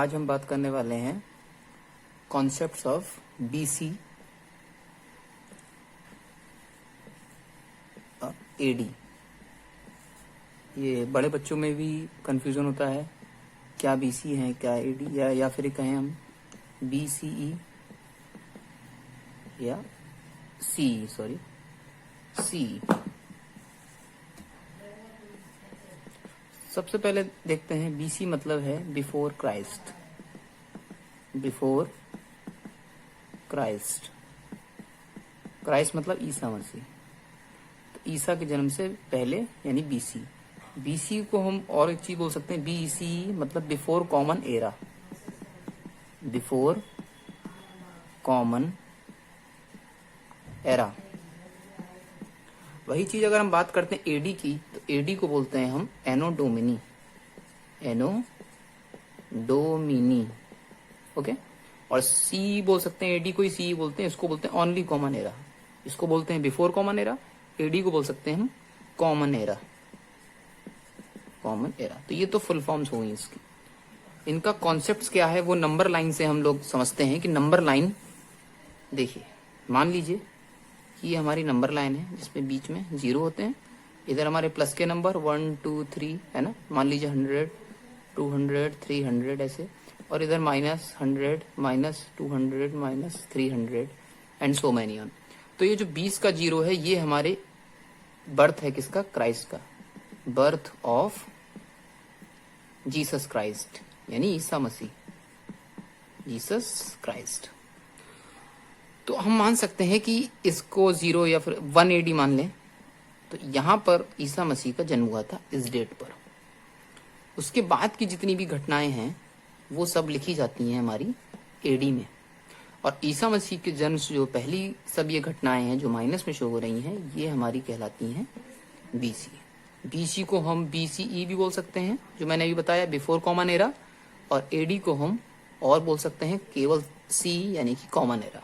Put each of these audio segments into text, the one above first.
आज हम बात करने वाले हैं कॉन्सेप्ट्स ऑफ बीसी एडी। ये बड़े बच्चों में भी कंफ्यूजन होता है, क्या बीसी है क्या एडी, या फिर कहें हम बीसीई या सी सबसे पहले देखते हैं बीसी मतलब है बिफोर क्राइस्ट। क्राइस्ट मतलब ईसा मसीह, तो ईसा के जन्म से पहले यानी बीसी। बीसी को हम और एक चीज बोल सकते हैं, बीसी मतलब before common era. Before common era. वही चीज अगर हम बात करते हैं एडी की, तो एडी को बोलते हैं हम एनो डोमिनी। ओके, और सी बोल सकते हैं, एडी को ही सी बोलते हैं, इसको बोलते हैं ऑनली कॉमन एरा। इसको बोलते हैं बिफोर कॉमन एरा, एडी को बोल सकते हैं हम कॉमन एरा। तो ये तो फुल फॉर्म्स हुई इसकी। इनका कॉन्सेप्ट्स क्या है वो नंबर लाइन से हम लोग समझते हैं कि नंबर लाइन, देखिए मान लीजिए कि ये हमारी नंबर लाइन है जिसमें बीच में 0 होते हैं। इधर हमारे प्लस के नंबर 1 2 3 है ना, मान लीजिए 100 200 300 ऐसे, और इधर -100 -200 -300 एंड सो मैनी ऑन। तो ये जो 20 का 0 है ये हमारे बर्थ है किसका, क्राइस्ट का, बर्थ ऑफ जीसस क्राइस्ट यानी ईसा मसीह, जीसस क्राइस्ट। तो हम मान सकते हैं कि इसको 0 या फिर 1 एडी मान लें, तो यहां पर ईसा मसीह का जन्म हुआ था इस डेट पर। उसके बाद की जितनी भी घटनाएं हैं वो सब लिखी जाती हैं हमारी एडी में, और ईसा मसीह के जन्म से जो पहली सब ये घटनाएं हैं जो माइनस में शो हो रही हैं ये हमारी कहलाती हैं बीसी। बीसी को हम बीसीई भी बोल सकते हैं, जो मैंने अभी बताया बिफोर कॉमन एरा, और एडी को हम और बोल सकते हैं केवल सी यानी कि कॉमन एरा।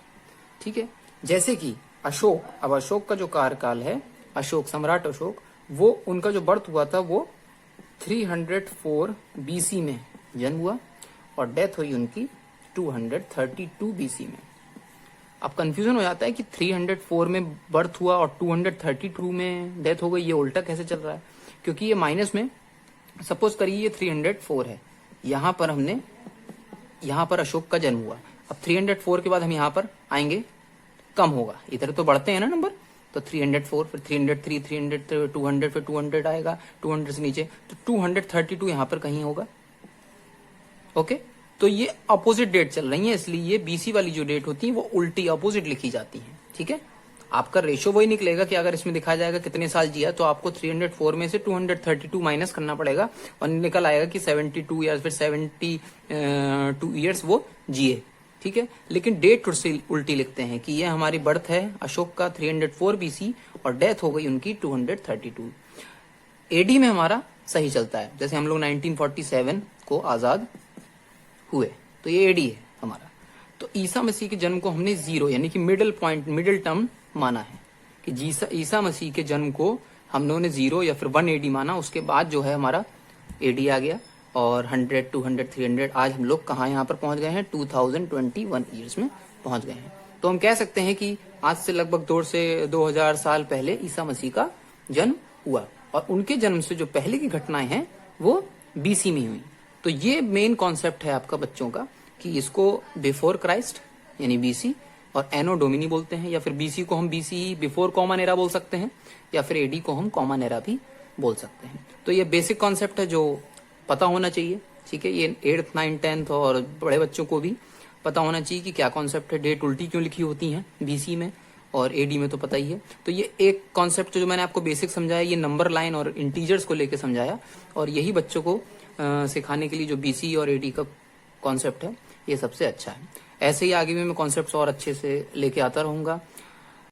ठीक है, जैसे कि अशोक, अब अशोक का जो कार्यकाल है, अशोक सम्राट अशोक, वो उनका जो बर्थ हुआ था वो 304 बीसी में जन्म हुआ और डेथ हुई उनकी 232 बीसी में। अब कंफ्यूजन हो जाता है कि 304 में बर्थ हुआ और 232 में डेथ हो गई, ये उल्टा कैसे चल रहा है, क्योंकि ये माइनस में, सपोज करिए ये 304 है, यहां पर अशोक का जन्म हुआ। अब 304 के बाद हम यहाँ पर आएंगे, कम होगा, इधर तो बढ़ते हैं ना नंबर, तो 304 फिर 303 300 200 फिर 200 आएगा, 200 से नीचे तो 232 यहाँ पर कहीं होगा। ओके, तो ये अपोजिट डेट चल रही है, इसलिए ये बीसी वाली जो डेट होती है वो उल्टी अपोजिट लिखी जाती है। ठीक है, आपका रेशो वही निकलेगा कि अगर इसमें दिखाया जाएगा कितने साल जिया, तो आपको 304 में से 232 माइनस करना पड़ेगा और निकल आएगा कि 72 या फिर 72 ईयर्स वो जिए। ठीक है, लेकिन डेट उल्टी लिखते हैं कि ये हमारी बर्थ है अशोक का 304 बीसी और डेथ हो गई उनकी 232। एडी में हमारा सही चलता है, जैसे हम लोग 1947 को आजाद हुए, तो ये एडी है हमारा। तो ईसा मसीह के जन्म को हमने 0 यानी कि मिडिल टर्म माना है कि ईसा मसीह के जन्म को हम लोगों ने 0 या फिर 1 एडी माना। उसके बाद जो है हमारा एडी आ गया और 100 200 300, आज हम लोग कहाँ यहाँ पर पहुंच गए हैं, 2021 ईयर्स में पहुंच गए हैं। तो हम कह सकते हैं कि आज से लगभग 2 से 2000 साल पहले ईसा मसीह का जन्म हुआ, और उनके जन्म से जो पहले की घटनाएं हैं वो बीसी में हुई। तो ये मेन कॉन्सेप्ट है आपका बच्चों का कि इसको बिफोर क्राइस्ट यानी बीसी और एनो डोमिनी बोलते हैं, या फिर बीसी को हम बीसी बिफोर कॉमन एरा बोल सकते हैं, या फिर एडी को हम कॉमन एरा भी बोल सकते हैं। तो ये बेसिक कॉन्सेप्ट है जो पता होना चाहिए। ठीक है, ये 8th 9th 10th और बड़े बच्चों को भी पता होना चाहिए कि क्या कॉन्सेप्ट है, डेट उल्टी क्यों लिखी होती है बीसी में और एडी में, तो पता ही है। तो ये एक कॉन्सेप्ट जो मैंने आपको बेसिक समझाया, ये नंबर लाइन और इंटीजर्स को लेकर समझाया, और यही बच्चों को सिखाने के लिए जो बीसी और एडी का कॉन्सेप्ट है ये सबसे अच्छा है। ऐसे ही आगे भी मैं कॉन्सेप्ट्स और अच्छे से लेके आता रहूंगा।